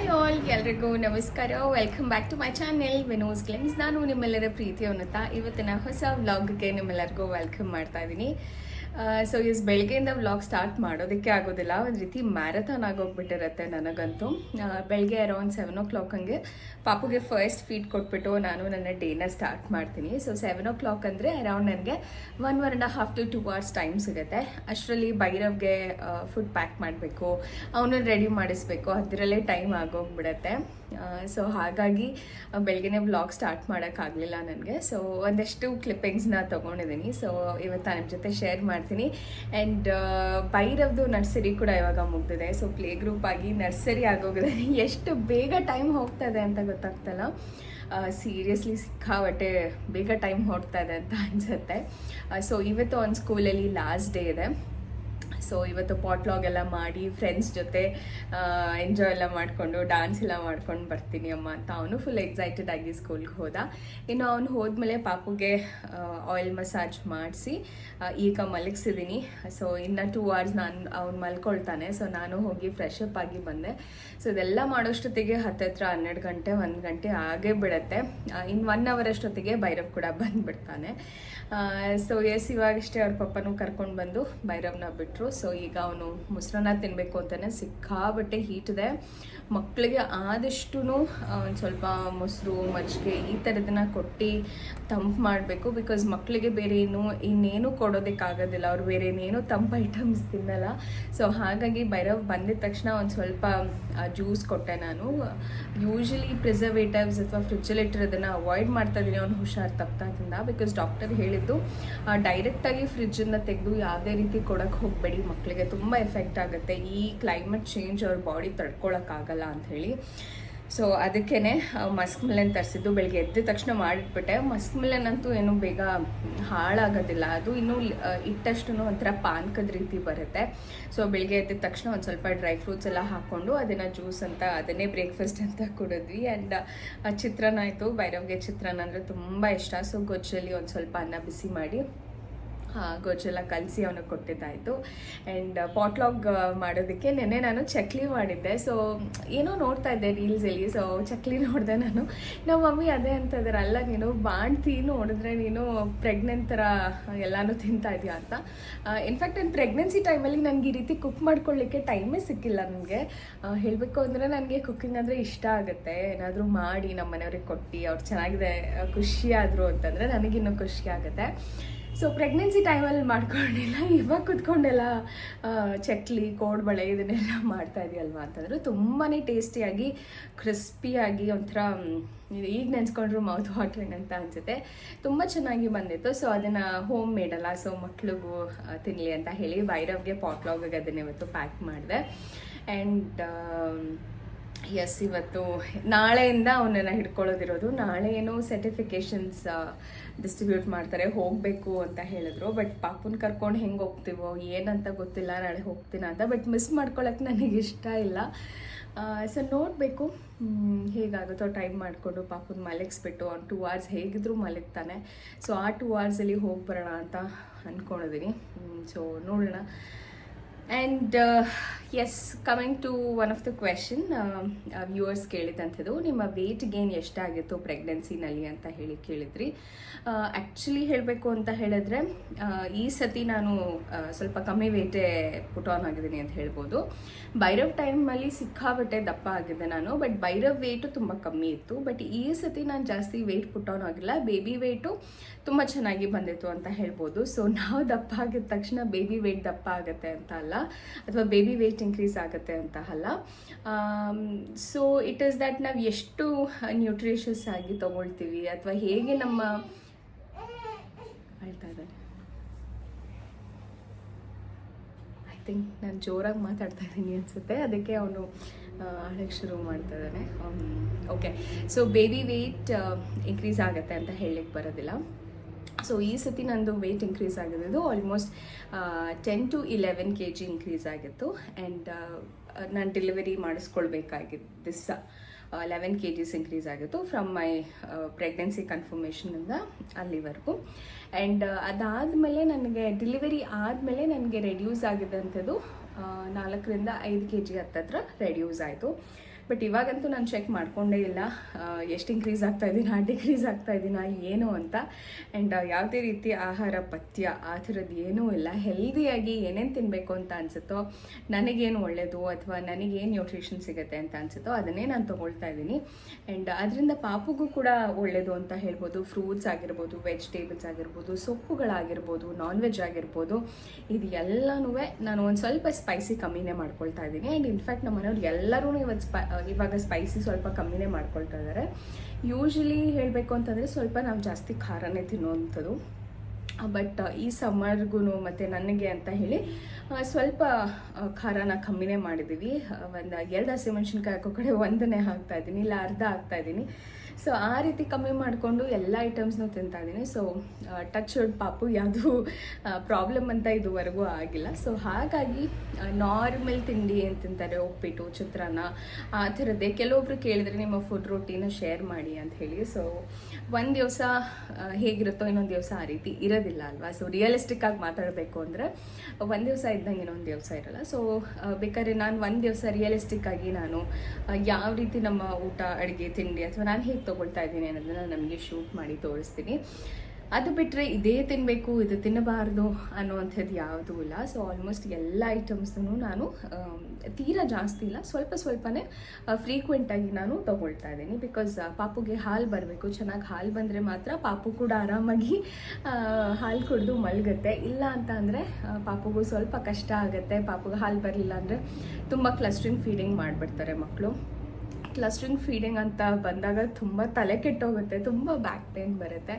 Hi all, ಎಲ್ರಿಗೂ ನಮಸ್ಕಾರ. Welcome back to my channel Vinos glimpse. ನಾನು ನಿಮ್ಮೆಲ್ಲರ ಪ್ರೀತಿಯ ಉನ್ನತ. ಇವತ್ತಿನ ಹೊಸ ವ್ಲಾಗ್ಗೆ ನಿಮ್ಮೆಲ್ಲರಿಗೂ ವೆಲ್ಕಮ್ ಮಾಡ್ತಾ ಇದ್ದೀನಿ. ಸೊ ಬೆಳಗ್ಗೆಯಿಂದ ವ್ಲಾಗ್ ಸ್ಟಾರ್ಟ್ ಮಾಡೋದಕ್ಕೆ ಆಗೋದಿಲ್ಲ. ಒಂದು ರೀತಿ ಮ್ಯಾರಥಾನ್ ಆಗೋಗ್ಬಿಟ್ಟಿರುತ್ತೆ ನನಗಂತೂ. ಬೆಳಗ್ಗೆ ಅರೌಂಡ್ 7 o'clock ಹಂಗೆ ಪಾಪುಗೆ ಫಸ್ಟ್ ಫೀಡ್ ಕೊಟ್ಬಿಟ್ಟು ನಾನು ನನ್ನ ಡೇನ ಸ್ಟಾರ್ಟ್ ಮಾಡ್ತೀನಿ. ಸೊ 7 o'clock ಅಂದರೆ ಅರೌಂಡ್ ನನಗೆ 1.5 to 2 hours ಟೈಮ್ ಸಿಗುತ್ತೆ. ಅಷ್ಟರಲ್ಲಿ ಭೈರವ್ಗೆ ಫುಡ್ ಪ್ಯಾಕ್ ಮಾಡಬೇಕು, ಅವನನ್ನು ರೆಡಿ ಮಾಡಿಸ್ಬೇಕು, ಅದರಲ್ಲೇ ಟೈಮ್ ಆಗೋಗ್ಬಿಡತ್ತೆ. ಸೊ ಹಾಗಾಗಿ ಬೆಳಗ್ಗೆನೇ ವ್ಲಾಗ್ ಸ್ಟಾರ್ಟ್ ಮಾಡೋಕ್ಕಾಗಲಿಲ್ಲ ನನಗೆ. ಸೊ ಒಂದಷ್ಟು ಕ್ಲಿಪ್ಪಿಂಗ್ಸ್ನ ತೊಗೊಂಡಿದ್ದೀನಿ. ಸೊ ಇವತ್ತು ನಿಮ್ಮ ಜೊತೆ ಶೇರ್ ಮಾಡ್ತೀನಿ. ಆ್ಯಂಡ್ ಭೈರವ್ದು ನರ್ಸರಿ ಕೂಡ ಇವಾಗ ಮುಗ್ದಿದೆ. ಸೊ ಪ್ಲೇ ಗ್ರೂಪ್ ಆಗಿ ನರ್ಸರಿ ಆಗೋಗಿದೆ. ಎಷ್ಟು ಬೇಗ ಟೈಮ್ ಹೋಗ್ತದೆ ಅಂತ ಗೊತ್ತಾಗ್ತಲ್ಲ. ಸೀರಿಯಸ್ಲಿ ಸಿಕ್ಕಾಬಟ್ಟೆ ಬೇಗ ಟೈಮ್ ಹೊಡ್ತಾ ಇದೆ ಅಂತ ಅನಿಸುತ್ತೆ. ಸೊ ಇವತ್ತು ಒಂದು ಸ್ಕೂಲಲ್ಲಿ ಲಾಸ್ಟ್ ಡೇ ಇದೆ. ಸೊ ಇವತ್ತು ಪಾಟ್ಲಾಗ್ ಎಲ್ಲ ಮಾಡಿ ಫ್ರೆಂಡ್ಸ್ ಜೊತೆ ಎಂಜಾಯ್ ಎಲ್ಲ ಮಾಡಿಕೊಂಡು ಡ್ಯಾನ್ಸ್ ಎಲ್ಲ ಮಾಡ್ಕೊಂಡು ಬರ್ತೀನಿ ಅಮ್ಮ ಅಂತ ಅವನು ಫುಲ್ ಎಕ್ಸೈಟೆಡ್ ಆಗಿ ಸ್ಕೂಲ್ಗೆ ಹೋದ. ಇನ್ನು ಅವನು ಹೋದ್ಮೇಲೆ ಪಾಪುಗೆ ಆಯಿಲ್ ಮಸಾಜ್ ಮಾಡಿಸಿ ಈಗ ಮಲಗಿಸಿದ್ದೀನಿ. ಸೊ ಇನ್ನು 2 hours ಅವ್ನು ಮಲ್ಕೊಳ್ತಾನೆ. ಸೊ ನಾನು ಹೋಗಿ ಫ್ರೆಶ್ ಅಪ್ ಆಗಿ ಬಂದೆ. ಸೊ ಇದೆಲ್ಲ ಮಾಡೋಷ್ಟೊತ್ತಿಗೆ ಹತ್ತತ್ರ 12 ಗಂಟೆ 1 ಗಂಟೆ ಆಗೇ ಬಿಡುತ್ತೆ. ಇನ್ನು 1 hour ಅಷ್ಟೊತ್ತಿಗೆ ಭೈರವ್ ಕೂಡ ಬಂದುಬಿಡ್ತಾನೆ. ಸೊ ಇವಾಗಷ್ಟೇ ಅವ್ರ ಪಪ್ಪನೂ ಕರ್ಕೊಂಡು ಬಂದು ಭೈರವ್ನ ಬಿಟ್ಟರು. ಸೊ ಈಗ ಅವನು ಮೊಸರನ್ನ ತಿನ್ನಬೇಕು ಅಂತಾನೆ ಸಿಕ್ಕಾಬಟ್ಟೆ ಹೀಟ್ ಇದೆ. ಮಕ್ಕಳಿಗೆ ಆದಷ್ಟು ಒಂದು ಸ್ವಲ್ಪ ಮೊಸರು ಮಜ್ಜಿಗೆ ಈ ಥರದನ್ನ ಕೊಟ್ಟು ತಂಪು ಮಾಡಬೇಕು. ಬಿಕಾಸ್ ಮಕ್ಕಳಿಗೆ ಬೇರೆ ಇನ್ನೇನು ಕೊಡೋದಕ್ಕಾಗೋದಿಲ್ಲ. ಅವ್ರು ಬೇರೆ ಇನ್ನೇನು ತಂಪು ಐಟಮ್ಸ್ ತಿನ್ನಲ್ಲ. ಸೊ ಹಾಗಾಗಿ ಭೈರವ್ ಬಂದಿದ ತಕ್ಷಣ ಒಂದು ಸ್ವಲ್ಪ ಜ್ಯೂಸ್ ಕೊಟ್ಟೆ ನಾನು. ಯೂಶಲಿ ಪ್ರಿಸರ್ವೇಟಿವ್ಸ್ ಅಥವಾ ಫ್ರಿಜ್ಜಲ್ಲಿಟ್ಟಿರೋದನ್ನು ಅವಾಯ್ಡ್ ಮಾಡ್ತಾ ಇದ್ದೀನಿ ಅವ್ನು ಹುಷಾರು ತಪ್ಪಾದಿಂದ. ಬಿಕಾಸ್ ಡಾಕ್ಟರ್ ಹೇಳಿದ್ದು ಡೈರೆಕ್ಟಾಗಿ ಫ್ರಿಜ್ಜನ್ನು ತೆಗೆದು ಯಾವುದೇ ರೀತಿ ಕೊಡೋಕ್ಕೆ ಹೋಗಬೇಡಿ, ಮಕ್ಕಳಿಗೆ ತುಂಬ ಎಫೆಕ್ಟ್ ಆಗುತ್ತೆ. ಈ ಕ್ಲೈಮೇಟ್ ಚೇಂಜ್ ಅವ್ರ ಬಾಡಿ ತಡ್ಕೊಳಕ್ಕಾಗಲ್ಲ ಅಂಥೇಳಿ. ಸೊ ಅದಕ್ಕೇ ಮಸ್ಕ್ ಮಿಲನ್ ತರಿಸಿದ್ದು. ಬೆಳಗ್ಗೆ ಎದ್ದ ತಕ್ಷಣ ಮಾಡಿಟ್ಬಿಟ್ಟೆ. ಮಸ್ಕ್ ಮಿಲನ್ ಅಂತೂ ಏನು ಬೇಗ ಹಾಳಾಗೋದಿಲ್ಲ. ಅದು ಇನ್ನೂ ಇಟ್ಟಷ್ಟು ಒಂಥರ ಪಾನಕದ ರೀತಿ ಬರುತ್ತೆ. ಸೊ ಬೆಳಗ್ಗೆ ಎದ್ದ ತಕ್ಷಣ ಒಂದು ಸ್ವಲ್ಪ ಡ್ರೈ ಫ್ರೂಟ್ಸ್ ಎಲ್ಲ ಹಾಕ್ಕೊಂಡು ಅದನ್ನು ಜ್ಯೂಸ್ ಅಂತ ಅದನ್ನೇ ಬ್ರೇಕ್ಫಾಸ್ಟ್ ಅಂತ ಕುಡಿದ್ವಿ. ಆ್ಯಂಡ್ ಚಿತ್ರಾನ್ನ ಆಯಿತು. ಭೈರವ್ಗೆ ಚಿತ್ರಾನ್ನ ಅಂದರೆ ತುಂಬ ಇಷ್ಟ. ಸೊ ಗೊಜ್ಜಲ್ಲಿ ಒಂದು ಸ್ವಲ್ಪ ಅನ್ನ ಬಿಸಿ ಮಾಡಿ ಗೊಜ್ಜೆಲ್ಲ ಕಲಸಿ ಅವನಿಗೆ ಕೊಟ್ಟಿದ್ದಾಯಿತು. ಆ್ಯಂಡ್ ಪಾಟ್ಲಾಗ್ ಮಾಡೋದಕ್ಕೆ ನೆನ್ನೆ ನಾನು ಚಕ್ಲಿ ಮಾಡಿದ್ದೆ. ಸೊ ಏನೋ ನೋಡ್ತಾ ಇದ್ದೆ ರೀಲ್ಸಲ್ಲಿ. ಸೊ ಚಕ್ಲಿ ನೋಡಿದೆ ನಾನು. ನಮ್ಮ ಮಮ್ಮಿ ಅದೇ ಅಂತಂದ್ರೆ, ಅಲ್ಲ ನೀನು ಬಾಣ್ತಿ ನೋಡಿದ್ರೆ ನೀನು ಪ್ರೆಗ್ನೆಂಟ್ ಥರ ಎಲ್ಲನೂ ತಿಂತಾ ಇದೆಯಾ ಅಂತ. ಇನ್ಫ್ಯಾಕ್ಟ್ ನನ್ನ ಪ್ರೆಗ್ನೆನ್ಸಿ ಟೈಮಲ್ಲಿ ನನಗೆ ಈ ರೀತಿ ಕುಕ್ ಮಾಡ್ಕೊಳ್ಳಿಕ್ಕೆ ಟೈಮೇ ಸಿಕ್ಕಿಲ್ಲ ನನಗೆ. ಹೇಳಬೇಕು ಅಂದರೆ ನನಗೆ ಕುಕ್ಕಿಂಗ್ ಅಂದರೆ ಇಷ್ಟ ಆಗುತ್ತೆ. ಏನಾದರೂ ಮಾಡಿ ನಮ್ಮ ಮನೆಯವ್ರಿಗೆ ಕೊಟ್ಟು ಅವ್ರು ಚೆನ್ನಾಗಿದೆ ಖುಷಿಯಾದರು ಅಂತಂದರೆ ನನಗಿನ್ನೂ ಖುಷಿ ಆಗುತ್ತೆ. ಸೊ ಪ್ರೆಗ್ನೆನ್ಸಿ ಟೈಮಲ್ಲಿ ಮಾಡ್ಕೊಂಡಿಲ್ಲ. ಇವಾಗ ಕುತ್ಕೊಂಡೆಲ್ಲ ಚಕ್ಲಿ ಕೋಡ್ಬಳೆ ಇದನ್ನೆಲ್ಲ ಮಾಡ್ತಾ ಇದೆಯಲ್ವಾ ಅಂತಂದ್ರೆ ತುಂಬಾ ಟೇಸ್ಟಿಯಾಗಿ ಕ್ರಿಸ್ಪಿಯಾಗಿ ಒಂಥರ ಈಗ ನೆನೆಸ್ಕೊಂಡ್ರು ಮೌತ್ ವಾಟ್ರಿಂಗ್ ಅಂತ ಅನಿಸುತ್ತೆ. ತುಂಬ ಚೆನ್ನಾಗಿ ಬಂದಿತ್ತು. ಸೊ ಅದನ್ನು ಹೋಮ್ ಮೇಡಲ್ಲ, ಸೊ ಮಕ್ಳಿಗೂ ತಿನ್ನಲಿ ಅಂತ ಹೇಳಿ ಭೈರವ್ಗೆ ಪಾಟ್ಲಾಗಿಗೆ ಅದನ್ನ ಇವತ್ತು ಪ್ಯಾಕ್ ಮಾಡಿದೆ. ಆ್ಯಂಡ್ ಇವತ್ತು ನಾಳೆಯಿಂದ ಅವನನ್ನು ಹಿಡ್ಕೊಳ್ಳೋದಿರೋದು. ನಾಳೆ ಏನೋ ಸರ್ಟಿಫಿಕೇಷನ್ಸ್ ಡಿಸ್ಟ್ರಿಬ್ಯೂಟ್ ಮಾಡ್ತಾರೆ, ಹೋಗಬೇಕು ಅಂತ ಹೇಳಿದ್ರು. ಬಟ್ ಪಾಪುನ ಕರ್ಕೊಂಡು ಹೆಂಗೆ ಹೋಗ್ತೀವೋ ಏನಂತ ಗೊತ್ತಿಲ್ಲ. ನಾಳೆ ಹೋಗ್ತೀನ ಅಂತ. ಬಟ್ ಮಿಸ್ ಮಾಡ್ಕೊಳಕ್ಕೆ ನನಗೆ ಇಷ್ಟ ಇಲ್ಲ. ಸೊ ನೋಡಬೇಕು ಹೇಗಾಗುತ್ತೋ ಟೈಮ್ ಮಾಡಿಕೊಂಡು ಪಾಪುನ ಮಲಗಿಸ್ಬಿಟ್ಟು ಅವ್ನು 2 hours ಹೇಗಿದ್ರೂ ಮಲಗ್ತಾನೆ. ಸೊ ಆ 2 hours ಹೋಗಿ ಬರೋಣ ಅಂತ ಅಂದ್ಕೊಂಡಿದ್ದೀನಿ. ಸೊ ನೋಡೋಣ. And coming to one of the question viewers ಕೇಳಿದಂಥದ್ದು, ನಿಮ್ಮ ವೆಯ್ಟ್ ಗೇನ್ ಎಷ್ಟಾಗಿತ್ತು ಪ್ರೆಗ್ನೆನ್ಸಿನಲ್ಲಿ ಅಂತ ಹೇಳಿ ಕೇಳಿದ್ರಿ. ಆ್ಯಕ್ಚುಲಿ ಹೇಳಬೇಕು ಅಂತ ಹೇಳಿದ್ರೆ ಈ ಸತಿ ನಾನು ಸ್ವಲ್ಪ ಕಮ್ಮಿ ವೆಯ್ಟೇ ಪುಟ್ ಆನ್ ಆಗಿದ್ದೀನಿ ಅಂತ ಹೇಳ್ಬೋದು. ಭೈರವ್ ಟೈಮಲ್ಲಿ ಸಿಕ್ಕಾಬಟ್ಟೆ ದಪ್ಪ ಆಗಿದ್ದೆ ನಾನು. ಬಟ್ ಭೈರವ್ ವೆಯ್ಟು ತುಂಬ ಕಮ್ಮಿ ಇತ್ತು. ಬಟ್ ಈ ಸತಿ ನಾನು ಜಾಸ್ತಿ ವೆಯ್ಟ್ ಪುಟ್ ಆನ್ ಆಗಿಲ್ಲ. ಬೇಬಿ ವೆಯ್ಟು ತುಂಬ ಚೆನ್ನಾಗಿ ಬಂದಿತ್ತು ಅಂತ ಹೇಳ್ಬೋದು. ಸೊ ನಾವು ದಪ್ಪ ಆಗಿದ ತಕ್ಷಣ ಬೇಬಿ ವೆಯ್ಟ್ ದಪ್ಪ ಆಗುತ್ತೆ ಅಂತ ಅಲ್ಲ, ಅಥವಾ ಬೇಬಿ ವೆಯ್ಟ್ ಇನ್ಕ್ರೀಸ್ ಆಗುತ್ತೆ ಅಂತ ಅಲ್ಲ. ಸೊ ಇಟ್ ಈಸ್ ದ್ಯಾಟ್ ನಾವು ಎಷ್ಟು ನ್ಯೂಟ್ರಿಷಿಯಸ್ ಆಗಿ ತೊಗೊಳ್ತೀವಿ ಅಥವಾ ಹೇಗೆ ನಮ್ಮ ಹೇಳ್ತಾ ಇದ್ದಾರೆ. ಐ ಥಿಂಕ್ ನಾನು ಜೋರಾಗಿ ಮಾತಾಡ್ತಾ ಇದ್ದೀನಿ ಅನಿಸುತ್ತೆ, ಅದಕ್ಕೆ ಅವನು ಅಳಕ್ಕೆ ಶುರು ಮಾಡ್ತಾ ಇದ್ದಾನೆ. Okay, so baby weight increase ಆಗುತ್ತೆ ಅಂತ ಹೇಳಲಿಕ್ಕೆ ಬರೋದಿಲ್ಲ. ಸೊ ಈ ಸತಿ ನಂದು ವೆಯ್ಟ್ ಇನ್ಕ್ರೀಸ್ ಆಗಿದ್ದು ಆಲ್ಮೋಸ್ಟ್ 10 to 11 kg ಇನ್ಕ್ರೀಸ್ ಆಗಿತ್ತು. ಆ್ಯಂಡ್ ನಾನು ಡೆಲಿವರಿ ಮಾಡಿಸ್ಕೊಳ್ಬೇಕಾಗಿದ್ದು ದಿವಸ 11 kgs ಇನ್ಕ್ರೀಸ್ ಆಗಿತ್ತು ಫ್ರಮ್ ಮೈ ಪ್ರೆಗ್ನೆನ್ಸಿ ಕನ್ಫರ್ಮೇಷನಿಂದ ಅಲ್ಲಿವರೆಗೂ. ಆ್ಯಂಡ್ ಅದಾದಮೇಲೆ ನನಗೆ ಡೆಲಿವರಿ ಆದಮೇಲೆ ನನಗೆ ರೆಡ್ಯೂಸ್ ಆಗಿದ್ದಂಥದ್ದು 4 to 5 kg ಹತ್ತತ್ರ ರೆಡ್ಯೂಸ್ ಆಯಿತು. ಬಟ್ ಇವಾಗಂತೂ ನಾನು ಚೆಕ್ ಮಾಡ್ಕೊಂಡೇ ಇಲ್ಲ ಎಷ್ಟು ಇನ್ಕ್ರೀಸ್ ಆಗ್ತಾ ಇದೀನಾ, ಡಿಕ್ರೀಸ್ ಆಗ್ತಾ ಇದೀನಾ ಏನು ಅಂತ. ಆ್ಯಂಡ್ ಯಾವುದೇ ರೀತಿ ಆಹಾರ ಪಥ್ಯ ಆ ಥರದ್ದು ಏನೂ ಇಲ್ಲ. ಹೆಲ್ದಿಯಾಗಿ ಏನೇನು ತಿನ್ನಬೇಕು ಅಂತ ಅನಿಸುತ್ತೋ, ನನಗೇನು ಒಳ್ಳೆಯದು ಅಥವಾ ನನಗೇನು ನ್ಯೂಟ್ರಿಷನ್ ಸಿಗುತ್ತೆ ಅಂತ ಅನಿಸುತ್ತೋ ಅದನ್ನೇ ನಾನು ತೊಗೊಳ್ತಾ ಇದ್ದೀನಿ. ಆ್ಯಂಡ್ ಅದರಿಂದ ಪಾಪುಗೂ ಕೂಡ ಒಳ್ಳೆಯದು ಅಂತ ಹೇಳ್ಬೋದು. ಫ್ರೂಟ್ಸ್ ಆಗಿರ್ಬೋದು, ವೆಜಿಟೇಬಲ್ಸ್ ಆಗಿರ್ಬೋದು, ಸೊಪ್ಪುಗಳಾಗಿರ್ಬೋದು, ನಾನ್ ವೆಜ್ ಆಗಿರ್ಬೋದು, ಇದು ಎಲ್ಲನೂ ನಾನು ಒಂದು ಸ್ವಲ್ಪ ಸ್ಪೈಸಿ ಕಮ್ಮಿನೇ ಮಾಡ್ಕೊಳ್ತಾ ಇದ್ದೀನಿ. ಆ್ಯಂಡ್ ಇನ್ಫ್ಯಾಕ್ಟ್ ನಮ್ಮ ಮನೆಯವ್ರು ಎಲ್ಲರೂ ಇವಾಗ ಸ್ಪೈಸಿ ಸ್ವಲ್ಪ ಕಮ್ಮಿನೇ ಮಾಡ್ಕೊಳ್ತಾ ಇದ್ದಾರೆ. ಯೂಶ್ವಲಿ ಹೇಳಬೇಕು ಅಂತಂದರೆ ಸ್ವಲ್ಪ ನಾವು ಜಾಸ್ತಿ ಖಾರನೇ ತಿನ್ನುವಂಥದ್ದು. ಬಟ್ ಈ ಸಮ್ಮರ್ಗೂ ಮತ್ತು ನನಗೆ ಅಂತ ಹೇಳಿ ಸ್ವಲ್ಪ ಖಾರನ ಕಮ್ಮಿನೇ ಮಾಡಿದ್ದೀವಿ. ಒಂದು 2 ಹಸಿಮೆಣ್ಸಿನ್ಕಾಯಿ ಹಾಕೋ ಕಡೆ 1 ಹಾಕ್ತಾಯಿದ್ದೀನಿ, ಇಲ್ಲ ಅರ್ಧ ಹಾಕ್ತಾಯಿದ್ದೀನಿ. ಸೊ ಆ ರೀತಿ ಕಮ್ಮಿ ಮಾಡಿಕೊಂಡು ಎಲ್ಲ ಐಟಮ್ಸ್ನೂ ತಿಂತಾ ಇದ್ದೀನಿ. ಸೊ ಟಚ್ ವುಡ್ ಪಾಪು ಯಾವುದೂ ಪ್ರಾಬ್ಲಮ್ ಅಂತ ಇದುವರೆಗೂ ಆಗಿಲ್ಲ. ಸೊ ಹಾಗಾಗಿ ನಾರ್ಮಲ್ ತಿಂಡಿ ಏನು ತಿಂತಾರೆ, ಉಪ್ಪಿಟ್ಟು, ಚಿತ್ರಾನ್ನ ಆ ಥರದ್ದೇ. ಕೆಲವೊಬ್ರು ಕೇಳಿದ್ರೆ ನಿಮ್ಮ ಫುಡ್ ರೂಟೀನ ಶೇರ್ ಮಾಡಿ ಅಂತ ಹೇಳಿ. ಸೊ ಒಂದು ದಿವಸ ಹೇಗಿರುತ್ತೋ ಇನ್ನೊಂದು ದಿವಸ ಆ ರೀತಿ ಇರೋದಿಲ್ಲ ಅಲ್ವಾ. ಸೊ ರಿಯಲಿಸ್ಟಿಕ್ ಆಗಿ ಮಾತಾಡಬೇಕು ಅಂದರೆ ಒಂದು ದಿವಸ ಇದ್ದಂಗೆ ಇನ್ನೊಂದು ದಿವಸ ಇರಲ್ಲ. ಸೊ ಬೇಕಾದ್ರೆ ನಾನು ಒಂದು ದಿವಸ ರಿಯಲಿಸ್ಟಿಕ್ ಆಗಿ ನಾನು ಯಾವ ರೀತಿ ನಮ್ಮ ಊಟ, ಅಡುಗೆ, ತಿಂಡಿ ಅಥವಾ ನಾನು ಹೇಗೆ ತೊಗೊಳ್ತಾ ಇದ್ದೀನಿ ಅನ್ನೋದನ್ನ ನಮಗೆ ಶೂಟ್ ಮಾಡಿ ತೋರಿಸ್ತೀನಿ. ಅದು ಬಿಟ್ಟರೆ ಇದೇ ತಿನ್ನಬೇಕು, ಇದು ತಿನ್ನಬಾರ್ದು ಅನ್ನೋವಂಥದ್ದು ಯಾವುದೂ ಇಲ್ಲ. ಸೊ ಆಲ್ಮೋಸ್ಟ್ ಎಲ್ಲ ಐಟಮ್ಸನ್ನು ನಾನು ತೀರಾ ಜಾಸ್ತಿ ಇಲ್ಲ, ಸ್ವಲ್ಪನೇ ಫ್ರೀಕ್ವೆಂಟಾಗಿ ನಾನು ತೊಗೊಳ್ತಾ ಇದ್ದೀನಿ. ಬಿಕಾಸ್ ಪಾಪುಗೆ ಹಾಲು ಬರಬೇಕು, ಚೆನ್ನಾಗಿ ಹಾಲು ಬಂದರೆ ಮಾತ್ರ ಪಾಪು ಕೂಡ ಆರಾಮಾಗಿ ಹಾಲು ಕುಡಿದು ಮಲಗುತ್ತೆ. ಇಲ್ಲ ಅಂತ ಅಂದರೆ ಪಾಪುಗೂ ಸ್ವಲ್ಪ ಕಷ್ಟ ಆಗುತ್ತೆ. ಪಾಪುಗೆ ಹಾಲು ಬರಲಿಲ್ಲ ಅಂದರೆ ತುಂಬ ಕ್ಲಸ್ಟ್ರಿಂಗ್ ಫೀಡಿಂಗ್ ಮಾಡಿಬಿಡ್ತಾರೆ ಮಕ್ಕಳು. ಕ್ಲಸ್ಟ್ರಿಂಗ್ ಫೀಡಿಂಗ್ ಅಂತ ಬಂದಾಗ ತುಂಬ ತಲೆ ಕೆಟ್ಟೋಗುತ್ತೆ, ತುಂಬ ಬ್ಯಾಕ್ ಪೇನ್ ಬರುತ್ತೆ.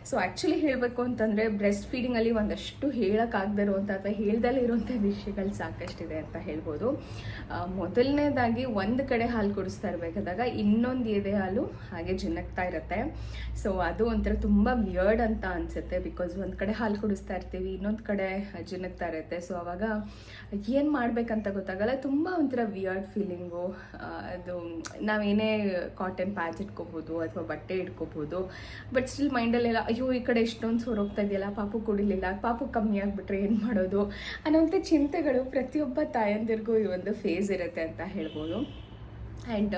ಸೊ ಆ್ಯಕ್ಚುಲಿ ಹೇಳಬೇಕು ಅಂತಂದರೆ ಬ್ರೆಸ್ಟ್ ಫೀಡಿಂಗಲ್ಲಿ ಒಂದಷ್ಟು ಹೇಳೋಕ್ಕಾಗದೇ ಇರುವಂಥ ಅಥವಾ ಹೇಳ್ದಲ್ಲೇ ಇರುವಂಥ ವಿಷಯಗಳು ಸಾಕಷ್ಟಿದೆ ಅಂತ ಹೇಳ್ಬೋದು. ಮೊದಲನೇದಾಗಿ ಒಂದು ಕಡೆ ಹಾಲು ಕುಡಿಸ್ತಾ ಇರಬೇಕಾದಾಗ ಇನ್ನೊಂದು ಎದೆ ಹಾಲು ಹಾಗೆ ಜಿನ್ನಕ್ತಾ ಇರುತ್ತೆ. ಸೊ ಅದು ಒಂಥರ ತುಂಬ ವಿಯರ್ಡ್ ಅಂತ ಅನಿಸುತ್ತೆ. ಬಿಕಾಸ್ ಒಂದು ಕಡೆ ಹಾಲು ಕುಡಿಸ್ತಾ ಇರ್ತೀವಿ, ಇನ್ನೊಂದು ಕಡೆ ಜಿನ್ನಕ್ತಾ ಇರುತ್ತೆ. ಸೊ ಅವಾಗ ಏನು ಮಾಡಬೇಕಂತ ಗೊತ್ತಾಗಲ್ಲ, ತುಂಬ ಒಂಥರ ವಿಯರ್ಡ್ ಫೀಲಿಂಗು. ಅದು ನಾವೇನೇ ಕಾಟನ್ ಪ್ಯಾಚ್ ಇಟ್ಕೋಬೋದು ಅಥವಾ ಬಟ್ಟೆ ಇಟ್ಕೋಬೋದು, ಬಟ್ ಸ್ಟಿಲ್ ಮೈಂಡಲ್ಲೆಲ್ಲ ಅಯ್ಯೋ ಈ ಕಡೆ ಎಷ್ಟೊಂದು ಸೋರೋಗ್ತಾ ಇದೆಯಲ್ಲ, ಪಾಪು ಕುಡಿಲಿಲ್ಲ, ಪಾಪು ಕಮ್ಮಿ ಆಗಿಬಿಟ್ರೆ ಏನು ಮಾಡೋದು ಅನ್ನೋಂಥ ಚಿಂತೆಗಳು ಪ್ರತಿಯೊಬ್ಬ ತಾಯಂದಿರಿಗೂ ಈ ಒಂದು ಫೇಸ್ ಇರುತ್ತೆ ಅಂತ ಹೇಳ್ಬೋದು. ಆ್ಯಂಡ್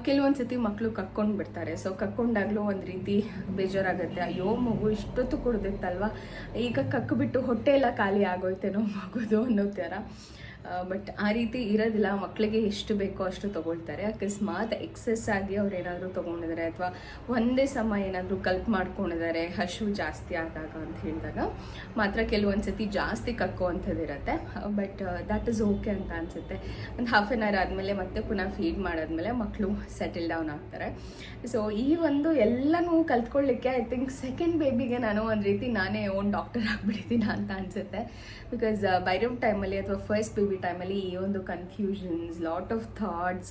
ಕೆಲವೊಂದು ಸತಿ ಮಕ್ಕಳು ಕಕ್ಕೊಂಡು ಬಿಡ್ತಾರೆ. ಸೊ ಕಕ್ಕೊಂಡಾಗಲೂ ಒಂದು ರೀತಿ ಬೇಜಾರಾಗುತ್ತೆ, ಅಯ್ಯೋ ಮಗು ಇಷ್ಟೊತ್ತು ಕುಡ್ದಿತ್ತಲ್ವ, ಈಗ ಕಕ್ಕಿಬಿಟ್ಟು ಹೊಟ್ಟೆ ಎಲ್ಲ ಖಾಲಿ ಆಗೋಯ್ತೇನೋ ಮಗುದು ಅನ್ನೋ ಥರ. ಬಟ್ ಆ ರೀತಿ ಇರೋದಿಲ್ಲ. ಮಕ್ಕಳಿಗೆ ಎಷ್ಟು ಬೇಕೋ ಅಷ್ಟು ತೊಗೊಳ್ತಾರೆ. ಅಕಸ್ಮಾತ್ ಎಕ್ಸೆಸ್ ಆಗಿ ಅವ್ರು ಏನಾದರೂ ತೊಗೊಂಡಿದ್ದಾರೆ ಅಥವಾ ಒಂದೇ ಸಮ ಏನಾದರೂ ಕಲ್ಪ್ ಮಾಡ್ಕೊಂಡಿದ್ದಾರೆ ಹಶು ಜಾಸ್ತಿ ಆದಾಗ ಅಂತ ಹೇಳಿದಾಗ ಮಾತ್ರ ಕೆಲವೊಂದು ಸತಿ ಜಾಸ್ತಿ ಕಕ್ಕುವಂಥದ್ದು ಇರುತ್ತೆ. ಬಟ್ ದ್ಯಾಟ್ ಈಸ್ ಓಕೆ ಅಂತ ಅನಿಸುತ್ತೆ. ಒಂದು ಹಾಫ್ ಆನ್ ಅವರ್ ಆದಮೇಲೆ ಮತ್ತೆ ಪುನಃ ಫೀಡ್ ಮಾಡಾದ್ಮೇಲೆ ಮಕ್ಕಳು ಸೆಟಲ್ ಡೌನ್ ಆಗ್ತಾರೆ. ಸೊ ಈ ಒಂದು ಎಲ್ಲನೂ ಕಲ್ತ್ಕೊಳ್ಳಿಕ್ಕೆ ಐ ಥಿಂಕ್ ಸೆಕೆಂಡ್ ಬೇಬಿಗೆ ನಾನು ಒಂದು ರೀತಿ ನಾನೇ ಓನ್ ಡಾಕ್ಟರ್ ಆಗಿಬಿಡ್ತೀನಿ ಅಂತ ಅನಿಸುತ್ತೆ. ಬಿಕಾಸ್ ಬೈರವ್ ಟೈಮಲ್ಲಿ ಅಥವಾ ಫಸ್ಟ್ ಬೇಬಿ ಟೈಮಲ್ಲಿ ಈ ಒಂದು confusions, lot of thoughts,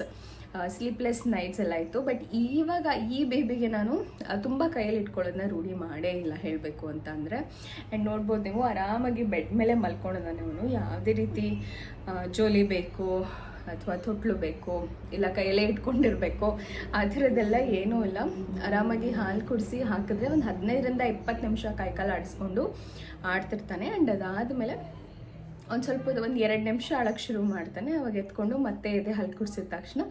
sleepless nights ಎಲ್ಲ ಇತ್ತು. ಬಟ್ ಇವಾಗ ಈ ಬೇಬಿಗೆ ನಾನು ತುಂಬ ಕೈಯಲ್ಲಿ ಇಟ್ಕೊಳ್ಳೋದನ್ನ ರೂಢಿ ಮಾಡೇ ಇಲ್ಲ ಹೇಳಬೇಕು ಅಂತ ಅಂದರೆ. ಆ್ಯಂಡ್ ನೋಡ್ಬೋದು ನೀವು ಆರಾಮಾಗಿ ಬೆಡ್ ಮೇಲೆ ಮಲ್ಕೊಳ್ಳೋದಾನೆ. ಅವನು ಯಾವುದೇ ರೀತಿ ಜೋಲಿ ಬೇಕು ಅಥವಾ ತೊಟ್ಲು ಬೇಕು, ಇಲ್ಲ ಕೈಯಲ್ಲೇ ಇಟ್ಕೊಂಡಿರಬೇಕು ಆ ಥರದ್ದೆಲ್ಲ ಏನೂ ಇಲ್ಲ. ಆರಾಮಾಗಿ ಹಾಲು ಕುಡಿಸಿ ಹಾಕಿದ್ರೆ ಒಂದು 15ರಿಂದ 20 ನಿಮಿಷ ಕೈಕಾಲು ಆಡಿಸ್ಕೊಂಡು ಆಡ್ತಿರ್ತಾನೆ. ಆ್ಯಂಡ್ ಅದಾದಮೇಲೆ ಒಂದು 2 ನಿಮಿಷ ಆಳಕ್ಕೆ ಶುರು ಮಾಡ್ತಾನೆ. ಅವಾಗ ಎತ್ಕೊಂಡು ಮತ್ತೆ ಎದೆ ಹಾಲು ಕುಡಿಸಿದ ತಕ್ಷಣ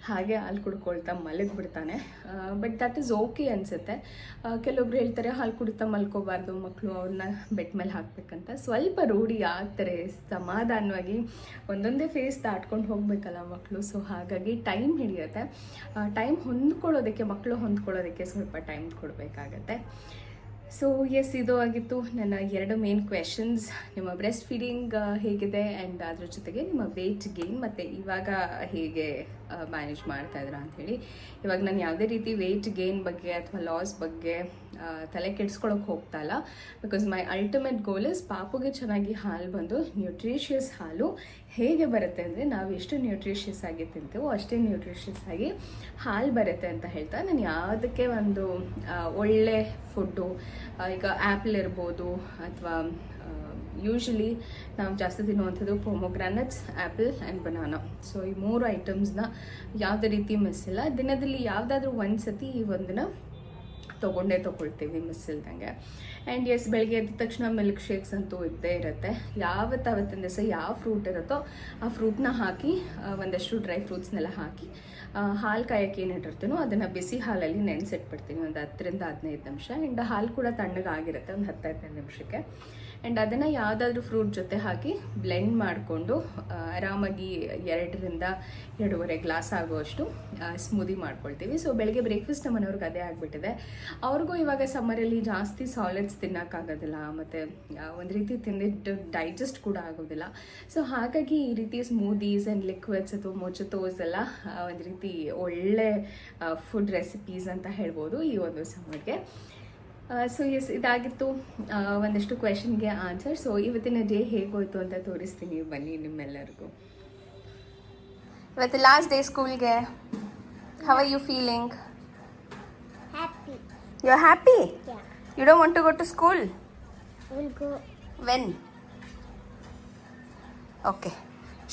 ಹಾಗೆ ಹಾಲು ಕುಡ್ಕೊಳ್ತಾ ಮಲಗಿಬಿಡ್ತಾನೆ. ಬಟ್ ದಟ್ ಈಸ್ ಓಕೆ ಅನಿಸುತ್ತೆ. ಕೆಲವೊಬ್ರು ಹೇಳ್ತಾರೆ ಹಾಲು ಕುಡಿತಾ ಮಲ್ಕೋಬಾರ್ದು ಮಕ್ಕಳು, ಅವ್ರನ್ನ ಬೆಡ್ ಮೇಲೆ ಹಾಕಬೇಕಂತ. ಸ್ವಲ್ಪ ರೂಢಿ ಆಗ್ತಾರೆ ಸಮಾಧಾನವಾಗಿ. ಒಂದೊಂದೇ ಫೇಸ್ ದಾಟ್ಕೊಂಡು ಹೋಗಬೇಕಲ್ಲ ಮಕ್ಕಳು. ಸೊ ಹಾಗಾಗಿ ಟೈಮ್ ಹಿಡಿಯುತ್ತೆ. ಟೈಮ್ ಹೊಂದ್ಕೊಳ್ಳೋದಕ್ಕೆ, ಮಕ್ಕಳು ಹೊಂದ್ಕೊಳ್ಳೋದಕ್ಕೆ ಸ್ವಲ್ಪ ಟೈಮ್ ಕೊಡಬೇಕಾಗತ್ತೆ. ಸೊ ಎಸ್, ಇದು ಆಗಿತ್ತು ನನ್ನ 2 ಮೇನ್ ಕ್ವೆಶನ್ಸ್. ನಿಮ್ಮ ಬ್ರೆಸ್ಟ್ ಫೀಡಿಂಗ್ ಹೇಗಿದೆ ಆ್ಯಂಡ್ ಅದ್ರ ಜೊತೆಗೆ ನಿಮ್ಮ ವೆಯ್ಟ್ ಗೇನ್ ಮತ್ತು ಇವಾಗ ಹೇಗೆ ಮ್ಯಾನೇಜ್ ಮಾಡ್ತಾಯಿದ್ದೀರಾ ಅಂಥೇಳಿ. ಇವಾಗ ನಾನು ಯಾವುದೇ ರೀತಿ ವೆಯ್ಟ್ ಗೇನ್ ಬಗ್ಗೆ ಅಥವಾ ಲಾಸ್ ಬಗ್ಗೆ ತಲೆ ಕೆಡಿಸ್ಕೊಳಕ್ಕೆ ಹೋಗ್ತಾ ಇಲ್ಲ. Because my ultimate goal is ಪಾಪುಗೆ ಚೆನ್ನಾಗಿ ಹಾಲು ಬಂದು ನ್ಯೂಟ್ರಿಷಿಯಸ್ ಹಾಲು ಹೇಗೆ ಬರುತ್ತೆ ಅಂದರೆ ನಾವು ಎಷ್ಟು ನ್ಯೂಟ್ರಿಷಿಯಸ್ ಆಗಿ ತಿಂತೀವೋ ಅಷ್ಟೇ ನ್ಯೂಟ್ರಿಷಿಯಸ್ ಆಗಿ ಹಾಲು ಬರುತ್ತೆ ಅಂತ ಹೇಳ್ತಾ ನಾನು ಯಾವುದಕ್ಕೆ ಒಂದು ಒಳ್ಳೆ ಫುಡ್ಡು, ಈಗ ಆ್ಯಪಲ್ ಇರ್ಬೋದು ಅಥವಾ ಯೂಶ್ವಲಿ ನಾವು ಜಾಸ್ತಿ ತಿನ್ನುವಂಥದ್ದು ಪೊಮೊಗ್ರಾನಟ್ಸ್, ಆ್ಯಪಲ್ ಆ್ಯಂಡ್ ಬನಾನಾ. ಸೊ ಈ 3 ಐಟಮ್ಸ್ನ ಯಾವುದೇ ರೀತಿ ಮಿಸ್ ಇಲ್ಲ. ದಿನದಲ್ಲಿ ಯಾವುದಾದ್ರೂ ಒಂದು ಸತಿ ಈ ಒಂದನ್ನ ತೊಗೊಳ್ತೀವಿ ಮಿಸ್ ಇಲ್ದಂಗೆ. ಆ್ಯಂಡ್ ಎಸ್, ಬೆಳಗ್ಗೆ ಎದ್ದ ತಕ್ಷಣ ಮಿಲ್ಕ್ ಶೇಕ್ಸ್ ಅಂತೂ ಇದ್ದೇ ಇರುತ್ತೆ. ಅವತ್ತಿನ ದಿವಸ ಯಾವ ಫ್ರೂಟ್ ಇರುತ್ತೋ ಆ ಫ್ರೂಟ್ನ ಹಾಕಿ, ಒಂದಷ್ಟು ಡ್ರೈ ಫ್ರೂಟ್ಸ್ನೆಲ್ಲ ಹಾಕಿ, ಹಾಲು ಕಾಯಕ್ಕೆ ಏನು ಇಟ್ಟಿರ್ತೀನೋ ಅದನ್ನು ಬಿಸಿ ಹಾಲಲ್ಲಿ ನೆನೆಸಿಟ್ಬಿಡ್ತೀನಿ ಒಂದು 10-15 ನಿಮಿಷ. ಆ್ಯಂಡ್ ಹಾಲು ಕೂಡ ತಣ್ಣಗಾಗಿರುತ್ತೆ ಒಂದು 10-15 ನಿಮಿಷಕ್ಕೆ. ಆ್ಯಂಡ್ ಅದನ್ನು ಯಾವುದಾದ್ರೂ ಫ್ರೂಟ್ ಜೊತೆ ಹಾಕಿ ಬ್ಲೆಂಡ್ ಮಾಡಿಕೊಂಡು ಆರಾಮಾಗಿ 2-2.5 ಗ್ಲಾಸ್ ಆಗುವಷ್ಟು ಸ್ಮೂದಿ ಮಾಡ್ಕೊಳ್ತೀವಿ. ಸೊ ಬೆಳಗ್ಗೆ ಬ್ರೇಕ್ಫಾಸ್ಟ್ ನಮ್ಮ ಮನೆಯವ್ರಿಗೆ ಅದೇ ಆಗಿಬಿಟ್ಟಿದೆ. ಅವ್ರಿಗೂ ಇವಾಗ ಸಮ್ಮರಲ್ಲಿ ಜಾಸ್ತಿ ಸಾಲಿಡ್ಸ್ ತಿನ್ನೋಕ್ಕಾಗೋದಿಲ್ಲ, ಮತ್ತು ಒಂದು ರೀತಿ ತಿಂದಿದ್ದು ಡೈಜೆಸ್ಟ್ ಕೂಡ ಆಗೋದಿಲ್ಲ. ಸೊ ಹಾಗಾಗಿ ಈ ರೀತಿ ಸ್ಮೂದೀಸ್ ಆ್ಯಂಡ್ ಲಿಕ್ವಿಡ್ಸ್ ಅಥವಾ ಮೊಜೊತೋಸ್ ಎಲ್ಲ ಒಂದು ರೀತಿ ಒಳ್ಳೆ ಫುಡ್ ರೆಸಿಪೀಸ್ ಅಂತ ಹೇಳ್ಬೋದು ಈ ಒಂದು ಸಮ್ಮರ್ಗೆ. ಸೊ ಎಸ್, ಇದಾಗಿತ್ತು ಒಂದಷ್ಟು ಕ್ವೆಶನ್ಗೆ ಆನ್ಸರ್. ಸೊ ಇವತ್ತಿನ ಡೇ ಹೇಗೋಯ್ತು ಅಂತ ತೋರಿಸ್ತೀನಿ, ಬನ್ನಿ ನಿಮ್ಮೆಲ್ಲರಿಗೂ. ಇವತ್ತು ಲಾಸ್ಟ್ ಡೇ ಸ್ಕೂಲ್ಗೆ. How are you feeling? Happy. You are happy? Yeah. You don't want to go to school? We'll go. When? Okay.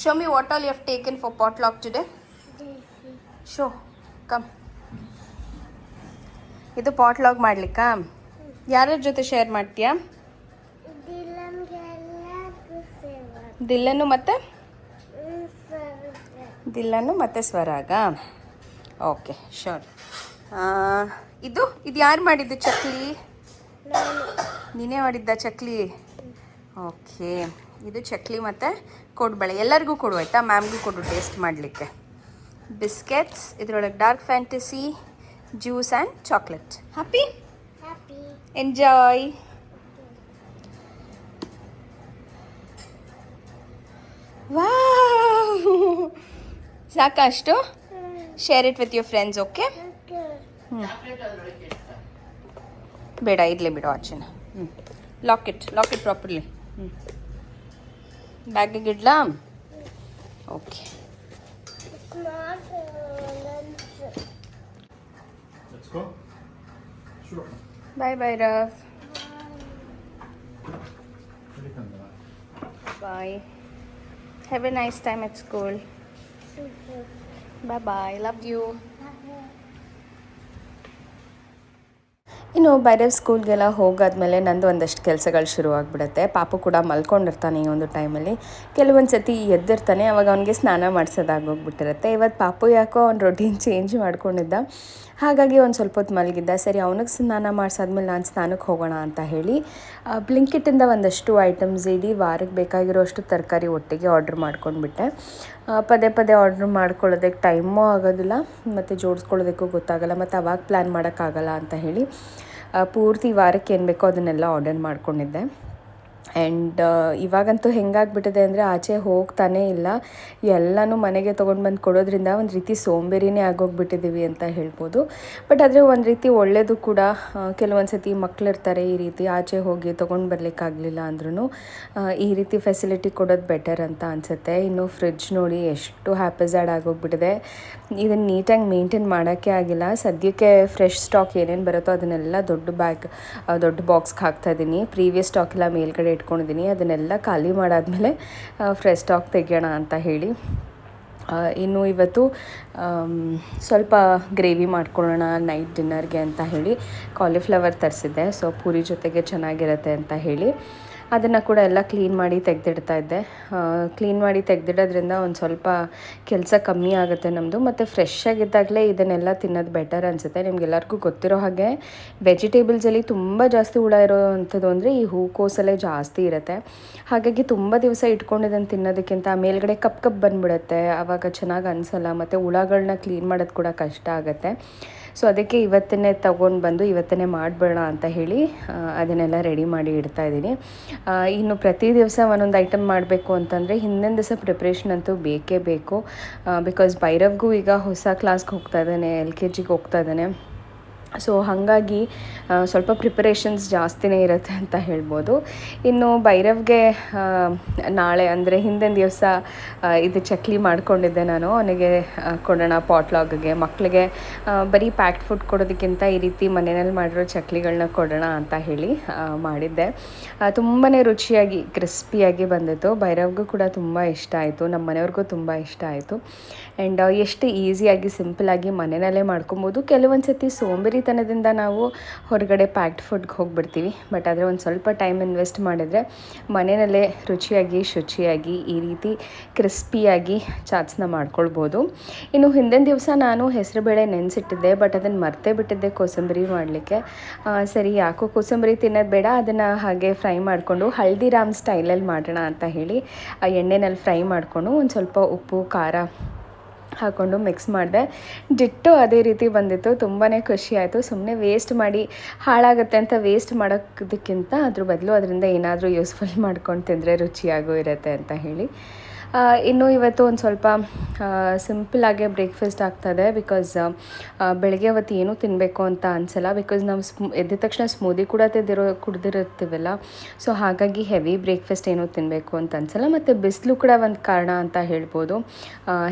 Show me what all you have taken for potluck today. Daisy. Show. Come. ಇದು ಪಾಟ್ಲಾಗ್ ಮಾಡ್ಲಿಕ್ಕಾ? ಯಾರ ಜೊತೆ share ಮಾಡ್ತೀಯಾ? ದಿಲ್ಲನು ಮತ್ತೆ ಸ್ವರಾಗ. Okay, sure. ಇದು ಯಾರು ಮಾಡಿದ್ದು ಚಕ್ಲಿ? ನೀನೇ ಮಾಡಿದ್ದ ಚಕ್ಲಿ? ಓಕೆ, ಇದು ಚಕ್ಲಿ ಮತ್ತು ಕೋಡ್ಬಳೆ. ಎಲ್ಲರಿಗೂ ಕೊಡು ಆಯಿತಾ, ಮ್ಯಾಮ್ಗೂ ಕೊಡು ಟೇಸ್ಟ್ ಮಾಡಲಿಕ್ಕೆ. ಬಿಸ್ಕೆಟ್ಸ್, ಇದರೊಳಗೆ Dark Fantasy, juice and chocolate. Happy? Enjoy. Wow, ಸಾಕಾ ಅಷ್ಟು? Share it with your friends. Okay? ಬೇಡ, ಇರಲಿ ಬಿಡು ಆಚೆನ. Lock it properly. ಬ್ಯಾಗಿಗೆ ಇಡ್ಲಾ? Okay. Let's go. Sure. Bye bye, Rav. Bye. Have a nice time at school. Super. Bye bye. Love you. Bye. ಇನ್ನು ಭೈರವ್ ಸ್ಕೂಲ್ಗೆಲ್ಲ ಹೋಗಾದ್ಮೇಲೆ ನಂದು ಒಂದಷ್ಟು ಕೆಲಸಗಳು ಶುರುವಾಗ್ಬಿಡುತ್ತೆ. ಪಾಪು ಕೂಡ ಮಲ್ಕೊಂಡಿರ್ತಾನೆ ಈ ಒಂದು ಟೈಮಲ್ಲಿ. ಕೆಲವೊಂದು ಸತಿ ಎದ್ದಿರ್ತಾನೆ, ಅವಾಗ ಅವನಿಗೆ ಸ್ನಾನ ಮಾಡಿಸೋದಾಗೋಗ್ಬಿಟ್ಟಿರುತ್ತೆ. ಇವತ್ತು ಪಾಪು ಯಾಕೋ ಅವ್ನು ರೊಟೀನ್ ಚೇಂಜ್ ಮಾಡ್ಕೊಂಡಿದ್ದ, ಹಾಗಾಗಿ ಒಂದು ಸ್ವಲ್ಪ ಹೊತ್ತು ಮಲಗಿದ್ದ. ಸರಿ, ಅವನಿಗೆ ಸ್ನಾನ ಮಾಡಿಸಾದ್ಮೇಲೆ ನಾನು ಸ್ನಾನಕ್ಕೆ ಹೋಗೋಣ ಅಂತ ಹೇಳಿ ಬ್ಲಿಂಕಿಟ್ಟಿಂದ ಒಂದಷ್ಟು ಐಟಮ್ಸ್ ಇಡೀ ವಾರಕ್ಕೆ ಬೇಕಾಗಿರೋಷ್ಟು ತರಕಾರಿ ಒಟ್ಟಿಗೆ ಆರ್ಡ್ರ್ ಮಾಡ್ಕೊಂಡ್ಬಿಟ್ಟೆ. ಪದೇ ಆರ್ಡ್ರ್ ಮಾಡ್ಕೊಳ್ಳೋದಕ್ಕೆ ಟೈಮೂ ಆಗೋದಿಲ್ಲ ಮತ್ತು ಜೋಡಿಸ್ಕೊಳ್ಳೋದಕ್ಕೂ ಗೊತ್ತಾಗಲ್ಲ, ಮತ್ತು ಅವಾಗ ಪ್ಲ್ಯಾನ್ ಮಾಡೋಕ್ಕಾಗಲ್ಲ ಅಂತ ಹೇಳಿ ಪೂರ್ತಿ ವಾರಕ್ಕೆ ಏನು ಬೇಕೋ ಅದನ್ನೆಲ್ಲ ಆರ್ಡರ್ ಮಾಡ್ಕೊಂಡಿದ್ದೆ. ಆ್ಯಂಡ್ ಇವಾಗಂತೂ ಹೆಂಗಾಗ್ಬಿಟ್ಟಿದೆ ಅಂದರೆ ಆಚೆ ಹೋಗ್ತಾನೇ ಇಲ್ಲ, ಎಲ್ಲನೂ ಮನೆಗೆ ತೊಗೊಂಡು ಬಂದು ಕೊಡೋದ್ರಿಂದ ಒಂದು ರೀತಿ ಸೋಂಬೇರಿನೇ ಆಗೋಗ್ಬಿಟ್ಟಿದ್ದೀವಿ ಅಂತ ಹೇಳ್ಬೋದು. ಬಟ್ ಆದರೆ ಒಂದು ರೀತಿ ಒಳ್ಳೆಯದು ಕೂಡ. ಕೆಲವೊಂದು ಸತಿ ಮಕ್ಕಳಿರ್ತಾರೆ ಈ ರೀತಿ ಆಚೆ ಹೋಗಿ ತೊಗೊಂಡು ಬರಲಿಕ್ಕಾಗಲಿಲ್ಲ ಅಂದ್ರೂ ಈ ರೀತಿ ಫೆಸಿಲಿಟಿ ಕೊಡೋದು ಬೆಟರ್ ಅಂತ ಅನಿಸುತ್ತೆ. ಇನ್ನು ಫ್ರಿಡ್ಜ್ ನೋಡಿ ಎಷ್ಟು ಹ್ಯಾಪಿಝಾಡ್ ಆಗೋಗ್ಬಿಟ್ಟಿದೆ, ಇದನ್ನು ನೀಟಾಗಿ ಮೇಂಟೈನ್ ಮಾಡೋಕ್ಕೆ ಆಗಿಲ್ಲ. ಸದ್ಯಕ್ಕೆ ಫ್ರೆಶ್ ಸ್ಟಾಕ್ ಏನೇನು ಬರುತ್ತೋ ಅದನ್ನೆಲ್ಲ ದೊಡ್ಡ ಬಾಕ್ಸ್ಗೆ ಹಾಕ್ತಾಯಿದ್ದೀನಿ. ಪ್ರೀವಿಯಸ್ ಸ್ಟಾಕ್ ಎಲ್ಲ ಮೇಲ್ಗಡೆ ಇಟ್ಕೊಂಡಿದ್ದೀನಿ. ಅದನ್ನೆಲ್ಲ ಖಾಲಿ ಮಾಡಾದ್ಮೇಲೆ ಫ್ರೆಶ್ ಸ್ಟಾಕ್ ತೆಗೆಯೋಣ ಅಂತ ಹೇಳಿ. ಇನ್ನು ಇವತ್ತು ಸ್ವಲ್ಪ ಗ್ರೇವಿ ಮಾಡ್ಕೊಳ್ಳೋಣ ನೈಟ್ ಡಿನ್ನರ್ಗೆ ಅಂತ ಹೇಳಿ ಕಾಲಿಫ್ಲವರ್ ತರಿಸಿದ್ದೆ. ಸೊ ಪೂರಿ ಜೊತೆಗೆ ಚೆನ್ನಾಗಿರುತ್ತೆ ಅಂತ ಹೇಳಿ ಅದನ್ನು ಕೂಡ ಎಲ್ಲ ಕ್ಲೀನ್ ಮಾಡಿ ತೆಗೆದಿಡ್ತಾ ಇದ್ದೆ. ಕ್ಲೀನ್ ಮಾಡಿ ತೆಗೆದಿಡೋದ್ರಿಂದ ಒಂದು ಸ್ವಲ್ಪ ಕೆಲಸ ಕಮ್ಮಿ ಆಗುತ್ತೆ ನಮ್ಮದು, ಮತ್ತು ಫ್ರೆಶ್ ಆಗಿದ್ದಾಗಲೇ ಇದನ್ನೆಲ್ಲ ತಿನ್ನೋದು ಬೆಟರ್ ಅನಿಸುತ್ತೆ. ನಿಮಗೆಲ್ಲರಿಗೂ ಗೊತ್ತಿರೋ ಹಾಗೆ ವೆಜಿಟೇಬಲ್ಸಲ್ಲಿ ತುಂಬ ಜಾಸ್ತಿ ಹುಳ ಇರೋವಂಥದ್ದು ಅಂದರೆ ಈ ಹೂಕೋಸಲ್ಲೇ ಜಾಸ್ತಿ ಇರುತ್ತೆ. ಹಾಗಾಗಿ ತುಂಬ ದಿವಸ ಇಟ್ಕೊಂಡಿದ್ದನ್ನು ತಿನ್ನೋದಕ್ಕಿಂತ ಮೇಲ್ಗಡೆ ಕಪ್ ಬಂದುಬಿಡುತ್ತೆ, ಆವಾಗ ಚೆನ್ನಾಗಿ ಅನಿಸಲ್ಲ, ಮತ್ತು ಹುಳಗಳನ್ನ ಕ್ಲೀನ್ ಮಾಡೋದು ಕೂಡ ಕಷ್ಟ ಆಗುತ್ತೆ. ಸೊ ಅದಕ್ಕೆ ಇವತ್ತೇ ತೊಗೊಂಡು ಬಂದು ಇವತ್ತೇ ಮಾಡಿಬಿಡೋಣ ಅಂತ ಹೇಳಿ ಅದನ್ನೆಲ್ಲ ರೆಡಿ ಮಾಡಿ ಇಡ್ತಾಯಿದ್ದೀನಿ. ಇನ್ನು ಪ್ರತಿ ದಿವಸ ಒಂದೊಂದು ಐಟಮ್ ಮಾಡಬೇಕು ಅಂತಂದರೆ ಹಿಂದಿನ ದಿವಸ ಪ್ರಿಪ್ರೇಷನ್ ಅಂತೂ ಬೇಕೇ ಬೇಕು. ಬಿಕಾಸ್ ಭೈರವ್ಗೂ ಈಗ ಹೊಸ ಕ್ಲಾಸ್ಗೆ ಹೋಗ್ತಾ ಇದ್ದಾನೆ, LKG ಹೋಗ್ತಾ ಇದ್ದಾನೆ. ಸೊ ಹಾಗಾಗಿ ಸ್ವಲ್ಪ ಪ್ರಿಪರೇಷನ್ಸ್ ಜಾಸ್ತಿನೇ ಇರುತ್ತೆ ಅಂತ ಹೇಳ್ಬೋದು. ಇನ್ನು ಭೈರವ್ಗೆ ನಾಳೆ ಅಂದರೆ ಹಿಂದಿನ ದಿವಸ ಇದು ಚಕ್ಲಿ ಮಾಡ್ಕೊಂಡಿದ್ದೆ ನಾನು, ಅವನಿಗೆ ಕೊಡೋಣ ಪಾಟ್ಲಾಗ್ಗೆ. ಮಕ್ಕಳಿಗೆ ಬರೀ ಪ್ಯಾಕ್ಡ್ ಫುಡ್ ಕೊಡೋದಕ್ಕಿಂತ ಈ ರೀತಿ ಮನೆಯಲ್ಲಿ ಮಾಡಿರೋ ಚಕ್ಲಿಗಳನ್ನ ಕೊಡೋಣ ಅಂತ ಹೇಳಿ ಮಾಡಿದ್ದೆ. ತುಂಬಾ ರುಚಿಯಾಗಿ ಕ್ರಿಸ್ಪಿಯಾಗಿ ಬಂದಿತ್ತು. ಭೈರವ್ಗೂ ಕೂಡ ತುಂಬ ಇಷ್ಟ ಆಯಿತು, ನಮ್ಮ ಮನೆಯವ್ರಿಗೂ ತುಂಬ ಇಷ್ಟ ಆಯಿತು. ಆ್ಯಂಡ್ ಎಷ್ಟು ಈಸಿಯಾಗಿ ಸಿಂಪಲಾಗಿ ಮನೆಯಲ್ಲೇ ಮಾಡ್ಕೊಬೋದು. ಕೆಲವೊಂದು ಸತಿ ಸೋಂಬೇರಿ ರಾತ್ರಿತನದಿಂದ ನಾವು ಹೊರಗಡೆ ಪ್ಯಾಕ್ಡ್ ಫುಡ್ಗೆ ಹೋಗ್ಬಿಡ್ತೀವಿ. ಬಟ್ ಆದರೆ ಒಂದು ಸ್ವಲ್ಪ ಟೈಮ್ ಇನ್ವೆಸ್ಟ್ ಮಾಡಿದರೆ ಮನೆಯಲ್ಲೇ ರುಚಿಯಾಗಿ ಶುಚಿಯಾಗಿ ಈ ರೀತಿ ಕ್ರಿಸ್ಪಿಯಾಗಿ ಚಾಟ್ಸ್ನ ಮಾಡ್ಕೊಳ್ಬೋದು. ಇನ್ನು ಹಿಂದಿನ ದಿವಸ ನಾನು ಹೆಸರುಬೇಳೆ ನೆನೆಸಿಟ್ಟಿದ್ದೆ, ಬಟ್ ಅದನ್ನು ಮರ್ತೇ ಬಿಟ್ಟಿದ್ದೆ ಕೋಸಂಬರಿ ಮಾಡಲಿಕ್ಕೆ. ಸರಿ ಯಾಕೋ ಕೋಸಂಬರಿ ತಿನ್ನೋದು ಬೇಡ, ಅದನ್ನು ಹಾಗೆ ಫ್ರೈ ಮಾಡಿಕೊಂಡು ಹಲ್ದಿರಾಮ್ ಸ್ಟೈಲಲ್ಲಿ ಮಾಡೋಣ ಅಂತ ಹೇಳಿ ಆ ಎಣ್ಣೆನಲ್ಲಿ ಫ್ರೈ ಮಾಡಿಕೊಂಡು ಒಂದು ಸ್ವಲ್ಪ ಉಪ್ಪು ಖಾರ ಹಾಕ್ಕೊಂಡು ಮಿಕ್ಸ್ ಮಾಡಿದೆ. ಡಿಟ್ಟು ಅದೇ ರೀತಿ ಬಂದಿತ್ತು. ತುಂಬಾ ಖುಷಿ ಆಯಿತು. ಸುಮ್ಮನೆ ವೇಸ್ಟ್ ಮಾಡಿ ಹಾಳಾಗುತ್ತೆ ಅಂತ ವೇಸ್ಟ್ ಮಾಡೋದಕ್ಕಿಂತ ಅದ್ರ ಬದಲು ಅದರಿಂದ ಏನಾದರೂ ಯೂಸ್ಫುಲ್ ಮಾಡ್ಕೊಂಡು ತಿಂದರೆ ರುಚಿಯಾಗೂ ಇರುತ್ತೆ ಅಂತ ಹೇಳಿ. ಇನ್ನು ಇವತ್ತು ಒಂದು ಸ್ವಲ್ಪ ಸಿಂಪಲ್ಲಾಗೆ ಬ್ರೇಕ್ಫಾಸ್ಟ್ ಆಗ್ತದೆ. ಬಿಕಾಸ್ ಬೆಳಗ್ಗೆ ಅವತ್ತು ಏನೂ ತಿನ್ನಬೇಕು ಅಂತ ಅನಿಸಲ್ಲ. ಬಿಕಾಸ್ ನಾವು ಎದ್ದ ತಕ್ಷಣ ಸ್ಮೂದಿ ಕೂಡ ಕುಡ್ದಿರುತ್ತೀವಲ್ಲ, ಸೊ ಹಾಗಾಗಿ ಹೆವಿ ಬ್ರೇಕ್ಫಾಸ್ಟ್ ಏನೂ ತಿನ್ನಬೇಕು ಅಂತ ಅನಿಸಲ್ಲ. ಮತ್ತು ಬಿಸಿಲು ಕೂಡ ಒಂದು ಕಾರಣ ಅಂತ ಹೇಳ್ಬೋದು.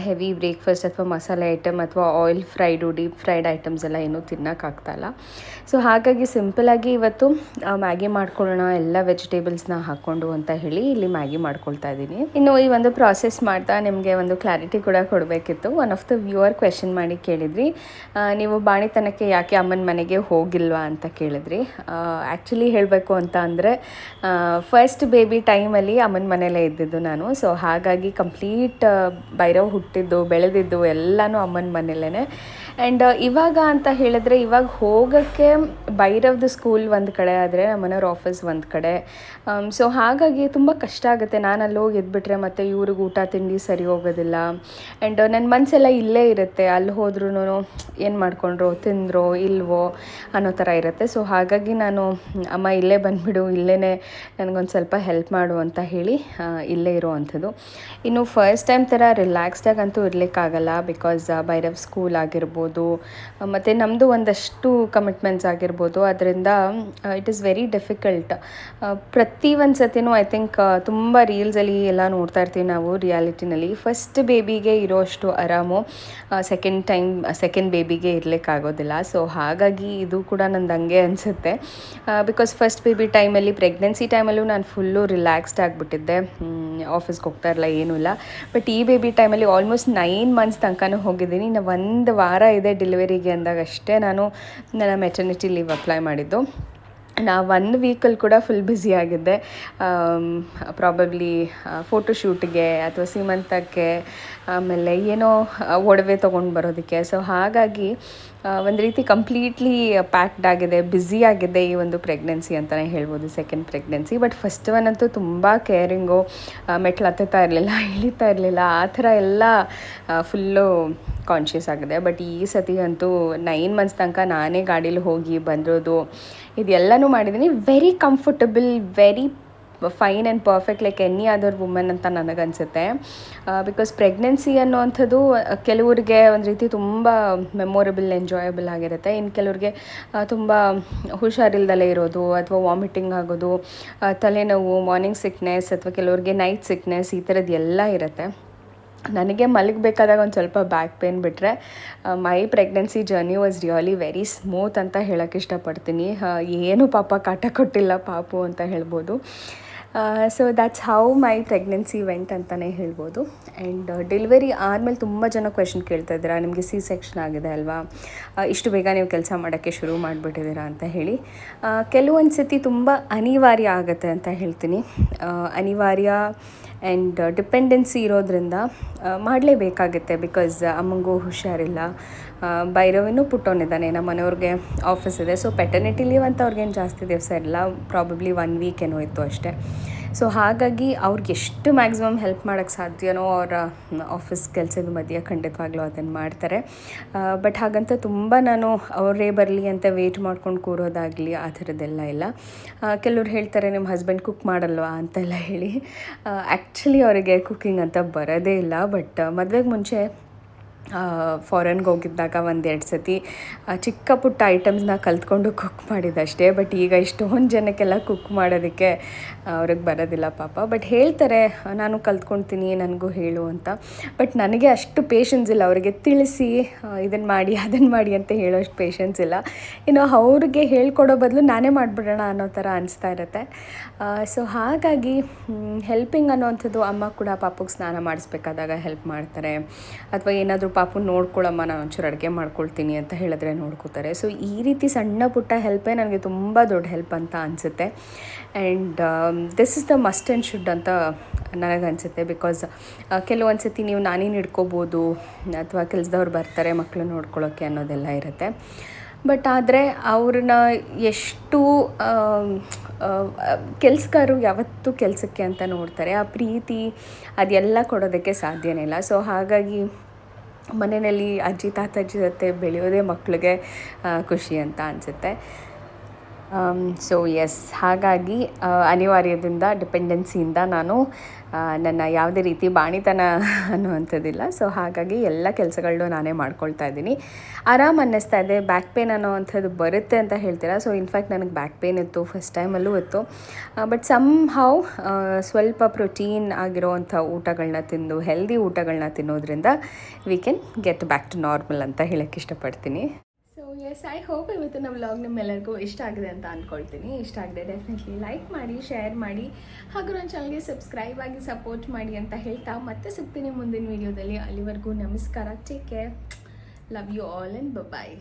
ಹೆವಿ ಬ್ರೇಕ್ಫಾಸ್ಟ್ ಅಥವಾ ಮಸಾಲೆ ಐಟಮ್ ಅಥವಾ oil fried deep fried items ಎಲ್ಲ ಏನೂ ತಿನ್ನೋಕ್ಕಾಗ್ತಾಯಿಲ್ಲ. ಸೊ ಹಾಗಾಗಿ ಸಿಂಪಲಾಗಿ ಇವತ್ತು ಮ್ಯಾಗಿ ಮಾಡ್ಕೊಳ್ಳೋಣ ಎಲ್ಲ ವೆಜಿಟೇಬಲ್ಸ್ನ ಹಾಕ್ಕೊಂಡು ಅಂತ ಹೇಳಿ ಇಲ್ಲಿ ಮ್ಯಾಗಿ ಮಾಡ್ಕೊಳ್ತಾ ಇದ್ದೀನಿ. ಇನ್ನು ಈ ಒಂದು ಪ್ರಾಸೆಸ್ ಮಾಡ್ತಾ ನಿಮಗೆ ಒಂದು ಕ್ಲಾರಿಟಿ ಕೂಡ ಕೊಡಬೇಕಿತ್ತು. One of the viewer question ಮಾಡಿ ಕೇಳಿದ್ರಿ, ನೀವು ಬಾಣಿತನಕ್ಕೆ ಯಾಕೆ ಅಮ್ಮನ ಮನೆಗೆ ಹೋಗಿಲ್ವಾ ಅಂತ ಕೇಳಿದ್ರಿ. ಆ್ಯಕ್ಚುಲಿ ಹೇಳಬೇಕು ಅಂತ ಅಂದರೆ ಫಸ್ಟ್ ಬೇಬಿ ಟೈಮಲ್ಲಿ ಅಮ್ಮನ ಮನೆಯಲ್ಲೇ ಇದ್ದಿದ್ದು ನಾನು. ಸೊ ಹಾಗಾಗಿ ಕಂಪ್ಲೀಟ್ ಭೈರವ್ ಹುಟ್ಟಿದ್ದು ಬೆಳೆದಿದ್ದು ಎಲ್ಲನೂ ಅಮ್ಮನ ಮನೆಯಲ್ಲೇ. ಆ್ಯಂಡ್ ಇವಾಗ ಅಂತ ಹೇಳಿದ್ರೆ ಇವಾಗ ಹೋಗೋಕ್ಕೆ ಭೈರವ್ದು ಸ್ಕೂಲ್ ಒಂದು ಕಡೆ ಆದರೆ ನಮ್ಮನೆಯವ್ರ ಆಫೀಸ್ ಒಂದು ಕಡೆ. ಸೊ ಹಾಗಾಗಿ ತುಂಬ ಕಷ್ಟ ಆಗುತ್ತೆ. ನಾನು ಅಲ್ಲಿ ಹೋಗಿ ಇದ್ಬಿಟ್ರೆ ಮತ್ತು ಇವ್ರಿಗೆ ಊಟ ತಿಂಡಿ ಸರಿ ಹೋಗೋದಿಲ್ಲ. ಆ್ಯಂಡ್ ನನ್ನ ಮನಸ್ಸೆಲ್ಲ ಇಲ್ಲೇ ಇರುತ್ತೆ. ಅಲ್ಲಿ ಹೋದ್ರೂ ಏನು ಮಾಡ್ಕೊಂಡ್ರೋ ತಿಂದ್ರೋ ಇಲ್ವೋ ಅನ್ನೋ ಥರ ಇರುತ್ತೆ. ಸೊ ಹಾಗಾಗಿ ನಾನು ಅಮ್ಮ ಇಲ್ಲೇ ಬಂದುಬಿಡು, ಇಲ್ಲೇ ನನಗೊಂದು ಸ್ವಲ್ಪ ಹೆಲ್ಪ್ ಮಾಡು ಅಂತ ಹೇಳಿ ಇಲ್ಲೇ ಇರೋವಂಥದ್ದು. ಇನ್ನು ಫಸ್ಟ್ ಟೈಮ್ ಥರ ರಿಲ್ಯಾಕ್ಸ್ಡಾಗಂತೂ ಇರಲಿಕ್ಕಾಗಲ್ಲ. ಬಿಕಾಸ್ ಭೈರವ್ ಸ್ಕೂಲ್ ಆಗಿರ್ಬೋದು ಮತ್ತು ನಮ್ಮದು ಒಂದಷ್ಟು ಕಮಿಟ್ಮೆಂಟ್ಸ್ ಆಗಿರ್ಬೋದು. ಅದರಿಂದ ಇಟ್ ಈಸ್ ವೆರಿ ಡಿಫಿಕಲ್ಟ್. ಪ್ರತಿ ಒಂದು ಸತಿನೂ ಐ ಥಿಂಕ್ ತುಂಬ ರೀಲ್ಸಲ್ಲಿ ಎಲ್ಲ ನೋಡ್ತಾ ಇರ್ತೀವಿ ನಾವು ರಿಯಾಲಿಟಿನಲ್ಲಿ. ಫಸ್ಟ್ ಬೇಬಿಗೆ ಇರೋಷ್ಟು ಆರಾಮು ಸೆಕೆಂಡ್ ಬೇಬಿಗೆ ಇರಲಿಕ್ಕಾಗೋದಿಲ್ಲ. ಸೊ ಹಾಗಾಗಿ ಇದು ಕೂಡ ನಂದು ಹಂಗೆ ಅನಿಸುತ್ತೆ. ಬಿಕಾಸ್ ಫಸ್ಟ್ ಬೇಬಿ ಟೈಮಲ್ಲಿ ಪ್ರೆಗ್ನೆನ್ಸಿ ಟೈಮಲ್ಲೂ ನಾನು ಫುಲ್ಲು ರಿಲ್ಯಾಕ್ಸ್ಡ್ ಆಗಿಬಿಟ್ಟಿದ್ದೆ. ಆಫೀಸ್ಗೆ ಹೋಗ್ತಾ ಇರಲ್ಲ ಏನೂ ಇಲ್ಲ. ಬಟ್ ಈ ಬೇಬಿ ಟೈಮಲ್ಲಿ ಆಲ್ಮೋಸ್ಟ್ 9 ಮಂತ್ಸ್ ತನಕನೂ ಹೋಗಿದ್ದೀನಿ. ನಾನು 1 ವಾರ ಇದೆ ಡೆಲಿವರಿಗೆ ಅಂದಾಗ ಅಷ್ಟೇ ನಾನು ನನ್ನ ಮೆಟರ್ನಿಟಿ ಲೀವ್ ಅಪ್ಲೈ ಮಾಡಿದ್ದು. ನಾ 1 ವೀಕಲ್ಲಿ ಕೂಡ ಫುಲ್ ಬ್ಯುಸಿ ಆಗಿದ್ದೆ. ಪ್ರಾಬಬ್ಲಿ ಫೋಟೋಶೂಟ್ಗೆ ಅಥವಾ ಸೀಮಂತಕ್ಕೆ, ಆಮೇಲೆ ಏನೋ ಒಡವೆ ತೊಗೊಂಡು ಬರೋದಕ್ಕೆ. ಸೊ ಹಾಗಾಗಿ ಒಂದು ರೀತಿ ಕಂಪ್ಲೀಟ್ಲಿ ಪ್ಯಾಕ್ಡ್ ಆಗಿದೆ, ಬ್ಯುಸಿ ಆಗಿದೆ ಈ ಒಂದು ಪ್ರೆಗ್ನೆನ್ಸಿ ಅಂತಲೇ ಹೇಳ್ಬೋದು, second pregnancy. But first one ಅಂತೂ ತುಂಬ ಕೇರಿಂಗು. ಮೆಟ್ಲು ಹತ್ತುತ್ತಾ ಇರಲಿಲ್ಲ, ಇಳಿತಾ ಇರಲಿಲ್ಲ, ಆ ಥರ ಎಲ್ಲ ಫುಲ್ಲು ಕಾನ್ಷಿಯಸ್ ಆಗಿದೆ. ಬಟ್ ಈ ಸತಿ ಅಂತೂ 9 ಮಂತ್ಸ್ ತನಕ ನಾನೇ ಗಾಡೀಲಿ ಹೋಗಿ ಬಂದಿರೋದು ಇದೆಲ್ಲನೂ ಮಾಡಿದ್ದೀನಿ. Very comfortable, very fine and perfect like any other woman ಅಂತ ನನಗನ್ಸುತ್ತೆ. ಬಿಕಾಸ್ ಪ್ರೆಗ್ನೆನ್ಸಿ ಅನ್ನೋವಂಥದ್ದು ಕೆಲವ್ರಿಗೆ ಒಂದು ರೀತಿ ತುಂಬ ಮೆಮೊರೇಬಲ್, ಎಂಜಾಯಬಲ್ ಆಗಿರುತ್ತೆ. ಇನ್ನು ಕೆಲವ್ರಿಗೆ ತುಂಬ ಹುಷಾರಿಲ್ದಲೇ ಇರೋದು ಅಥವಾ ವಾಮಿಟಿಂಗ್ ಆಗೋದು, ತಲೆನೋವು, ಮಾರ್ನಿಂಗ್ ಸಿಕ್ನೆಸ್ ಅಥವಾ ಕೆಲವ್ರಿಗೆ ನೈಟ್ ಸಿಕ್ನೆಸ್, ಈ ಥರದ್ದು ಎಲ್ಲ ಇರುತ್ತೆ. ನನಗೆ ಮಲಗಬೇಕಾದಾಗ ಒಂದು ಸ್ವಲ್ಪ ಬ್ಯಾಕ್ ಪೇನ್ ಬಿಟ್ಟರೆ my pregnancy journey was really very smooth ಅಂತ ಹೇಳೋಕ್ಕೆ ಇಷ್ಟಪಡ್ತೀನಿ. ಏನು ಪಾಪ ಕಾಟ ಕೊಟ್ಟಿಲ್ಲ ಪಾಪು ಅಂತ ಹೇಳ್ಬೋದು. So that's how my pregnancy vent ಅಂತಲೇ ಹೇಳ್ಬೋದು. ಆ್ಯಂಡ್ ಡೆಲಿವರಿ ಆದಮೇಲೆ ತುಂಬ ಜನ ಕ್ವೆಶನ್ ಕೇಳ್ತಾ ಇದ್ದೀರಾ, ನಿಮಗೆ ಸಿ ಸೆಕ್ಷನ್ ಆಗಿದೆ ಅಲ್ವಾ, ಇಷ್ಟು ಬೇಗ ನೀವು ಕೆಲಸ ಮಾಡೋಕ್ಕೆ ಶುರು ಮಾಡಿಬಿಟ್ಟಿದ್ದೀರಾ ಅಂತ ಹೇಳಿ. ಕೆಲವೊಂದು ಸತಿ ತುಂಬ ಅನಿವಾರ್ಯ ಆಗುತ್ತೆ ಅಂತ ಹೇಳ್ತೀನಿ. ಅನಿವಾರ್ಯ ಆ್ಯಂಡ್ ಡಿಪೆಂಡೆನ್ಸಿ ಇರೋದ್ರಿಂದ ಮಾಡಲೇಬೇಕಾಗುತ್ತೆ. ಬಿಕಾಸ್ ಅಮ್ಮಂಗೂ ಹುಷಾರಿಲ್ಲ, ಭೈರವಿನೂ ಪುಟ್ಟವನಿದ್ದಾನೆ, ನಮ್ಮ ಮನೆಯವ್ರಿಗೆ ಆಫೀಸ್ ಇದೆ. ಸೊ ಪೆಟರ್ನಿಟಿ ಲೀವ್ ಅಂತ ಅವ್ರಿಗೇನು ಜಾಸ್ತಿ ದಿವಸ ಇರಲ್ಲ, ಪ್ರಾಬಬ್ಲಿ 1 ವೀಕ್ ಏನೋ ಇತ್ತು ಅಷ್ಟೇ. ಸೊ ಹಾಗಾಗಿ ಅವ್ರಿಗೆ ಎಷ್ಟು ಮ್ಯಾಕ್ಸಿಮಮ್ ಹೆಲ್ಪ್ ಮಾಡೋಕ್ಕೆ ಸಾಧ್ಯನೋ ಅವರ ಆಫೀಸ್ ಕೆಲಸದ ಮಧ್ಯೆ ಖಂಡಿತವಾಗ್ಲೂ ಅದನ್ನು ಮಾಡ್ತಾರೆ. ಬಟ್ ಹಾಗಂತ ತುಂಬ ನಾನು ಅವರೇ ಬರಲಿ ಅಂತ ವೆಯ್ಟ್ ಮಾಡ್ಕೊಂಡು ಕೂರೋದಾಗಲಿ ಆ ಥರದ್ದೆಲ್ಲ ಇಲ್ಲ. ಕೆಲವ್ರು ಹೇಳ್ತಾರೆ ನಿಮ್ಮ ಹಸ್ಬೆಂಡ್ ಕುಕ್ ಮಾಡಲ್ವಾ ಅಂತೆಲ್ಲ ಹೇಳಿ. ಆ್ಯಕ್ಚುಲಿ ಅವರಿಗೆ ಕುಕ್ಕಿಂಗ್ ಅಂತ ಬರೋದೇ ಇಲ್ಲ. ಬಟ್ ಮದುವೆಗೆ ಮುಂಚೆ ಫಾರಿನ್ಗೆ ಹೋಗಿದ್ದಾಗ 1-2 ಸತಿ ಚಿಕ್ಕ ಪುಟ್ಟ ಐಟಮ್ಸ್ನ ಕಲ್ತ್ಕೊಂಡು ಕುಕ್ ಮಾಡಿದ್ದಷ್ಟೇ. ಬಟ್ ಈಗ ಇಷ್ಟೊಂದು ಜನಕ್ಕೆಲ್ಲ ಕುಕ್ ಮಾಡೋದಕ್ಕೆ ಅವ್ರಿಗೆ ಬರೋದಿಲ್ಲ ಪಾಪ. ಬಟ್ ಹೇಳ್ತಾರೆ ನಾನು ಕಲ್ತ್ಕೊಳ್ತೀನಿ, ನನಗೂ ಹೇಳು ಅಂತ. ಬಟ್ ನನಗೆ ಅಷ್ಟು ಪೇಷನ್ಸ್ ಇಲ್ಲ ಅವರಿಗೆ ತಿಳಿಸಿ ಇದನ್ನು ಮಾಡಿ ಅದನ್ನು ಮಾಡಿ ಅಂತ ಹೇಳೋಷ್ಟು ಪೇಷನ್ಸ್ ಇಲ್ಲ. ಇನ್ನು ಅವ್ರಿಗೆ ಹೇಳ್ಕೊಡೋ ಬದಲು ನಾನೇ ಮಾಡಿಬಿಡೋಣ ಅನ್ನೋ ಥರ ಅನಿಸ್ತಾ ಇರುತ್ತೆ. ಸೊ ಹಾಗಾಗಿ ಹೆಲ್ಪಿಂಗ್ ಅನ್ನೋವಂಥದ್ದು, ಅಮ್ಮ ಕೂಡ ಪಾಪಗೆ ಸ್ನಾನ ಮಾಡಿಸ್ಬೇಕಾದಾಗ ಹೆಲ್ಪ್ ಮಾಡ್ತಾರೆ, ಅಥವಾ ಏನಾದರೂ ಪಾಪು ನೋಡ್ಕೊಳ್ಳಮ್ಮ, ನಾನು ಒಂಚೂರು ಅಡುಗೆ ಮಾಡ್ಕೊಳ್ತೀನಿ ಅಂತ ಹೇಳಿದ್ರೆ ನೋಡ್ಕೋತಾರೆ. ಸೊ ಈ ರೀತಿ ಸಣ್ಣ ಪುಟ್ಟ ಹೆಲ್ಪೇ ನನಗೆ ತುಂಬ ದೊಡ್ಡ ಹೆಲ್ಪ್ ಅಂತ ಅನಿಸುತ್ತೆ. And this is the must and should ಅಂತ ನನಗನ್ಸುತ್ತೆ. ಬಿಕಾಸ್ ಕೆಲವೊಂದು ಸತಿ ನೀವು ನಾನೇನು ಹಿಡ್ಕೋಬೋದು ಅಥವಾ ಕೆಲಸದವ್ರು ಬರ್ತಾರೆ ಮಕ್ಕಳು ನೋಡ್ಕೊಳ್ಳೋಕ್ಕೆ ಅನ್ನೋದೆಲ್ಲ ಇರುತ್ತೆ. ಬಟ್ ಆದರೆ ಅವ್ರನ್ನ ಎಷ್ಟು ಕೆಲಸಗಾರರು ಯಾವತ್ತೂ ಕೆಲಸಕ್ಕೆ ಅಂತ ನೋಡ್ತಾರೆ, ಆ ಪ್ರೀತಿ ಅದೆಲ್ಲ ಕೊಡೋದಕ್ಕೆ ಸಾಧ್ಯನೇ ಇಲ್ಲ. ಸೊ ಹಾಗಾಗಿ ಮನೆಯಲ್ಲಿ ಅಜ್ಜಿ ತಾತಾಜಿ ಜೊತೆ ಬೆಳೆಯೋದೇ ಮಕ್ಕಳಿಗೆ ಖುಷಿ ಅಂತ ಅನಿಸುತ್ತೆ. ಸೊ ಎಸ್, ಹಾಗಾಗಿ ಅನಿವಾರ್ಯದಿಂದ ಡಿಪೆಂಡೆನ್ಸಿಯಿಂದ ನಾನು ನನ್ನ ಯಾವುದೇ ರೀತಿ ಬಾಣಿತನ ಅನ್ನುವಂಥದ್ದಿಲ್ಲ. ಸೊ ಹಾಗಾಗಿ ಎಲ್ಲ ಕೆಲಸಗಳನ್ನೂ ನಾನೇ ಮಾಡ್ಕೊಳ್ತಾ ಇದ್ದೀನಿ. ಆರಾಮ್ ಅನ್ನಿಸ್ತಾ ಇದೆ. ಬ್ಯಾಕ್ ಪೇನ್ ಅನ್ನೋ ಅಂಥದ್ದು ಬರುತ್ತೆ ಅಂತ ಹೇಳ್ತೀರಾ. ಸೊ ಇನ್ಫ್ಯಾಕ್ಟ್ ನನಗೆ ಬ್ಯಾಕ್ ಪೇನ್ ಇತ್ತು, ಫಸ್ಟ್ ಟೈಮಲ್ಲೂ ಇತ್ತು. ಬಟ್ ಸಮ್ ಹೌ ಸ್ವಲ್ಪ ಪ್ರೋಟೀನ್ ಆಗಿರೋವಂಥ ಊಟಗಳನ್ನ ತಿಂದು ಹೆಲ್ದಿ ಊಟಗಳನ್ನ ತಿನ್ನೋದ್ರಿಂದ we can get back to normal ಅಂತ ಹೇಳೋಕ್ಕೆ ಇಷ್ಟಪಡ್ತೀನಿ. ಸೊ ಎಸ್, ಐ ಹೋಪ್ ಇವತ್ತಿನ ವ್ಲಾಗ್ ನಿಮ್ಮೆಲ್ಲರಿಗೂ ಇಷ್ಟ ಆಗಿದೆ ಅಂತ ಅಂದ್ಕೊಳ್ತೀನಿ. ಇಷ್ಟ ಆಗಿದೆ ಡೆಫಿನೆಟ್ಲಿ ಲೈಕ್ ಮಾಡಿ, ಶೇರ್ ಮಾಡಿ, ಹಾಗೂ ನನ್ನ ಚಾನಲ್ಗೆ ಸಬ್ಸ್ಕ್ರೈಬ್ ಆಗಿ ಸಪೋರ್ಟ್ ಮಾಡಿ ಅಂತ ಹೇಳ್ತಾ ಮತ್ತೆ ಸಿಗ್ತೀನಿ ಮುಂದಿನ ವೀಡಿಯೋದಲ್ಲಿ. ಅಲ್ಲಿವರೆಗೂ ನಮಸ್ಕಾರ, take care, love you all and bye.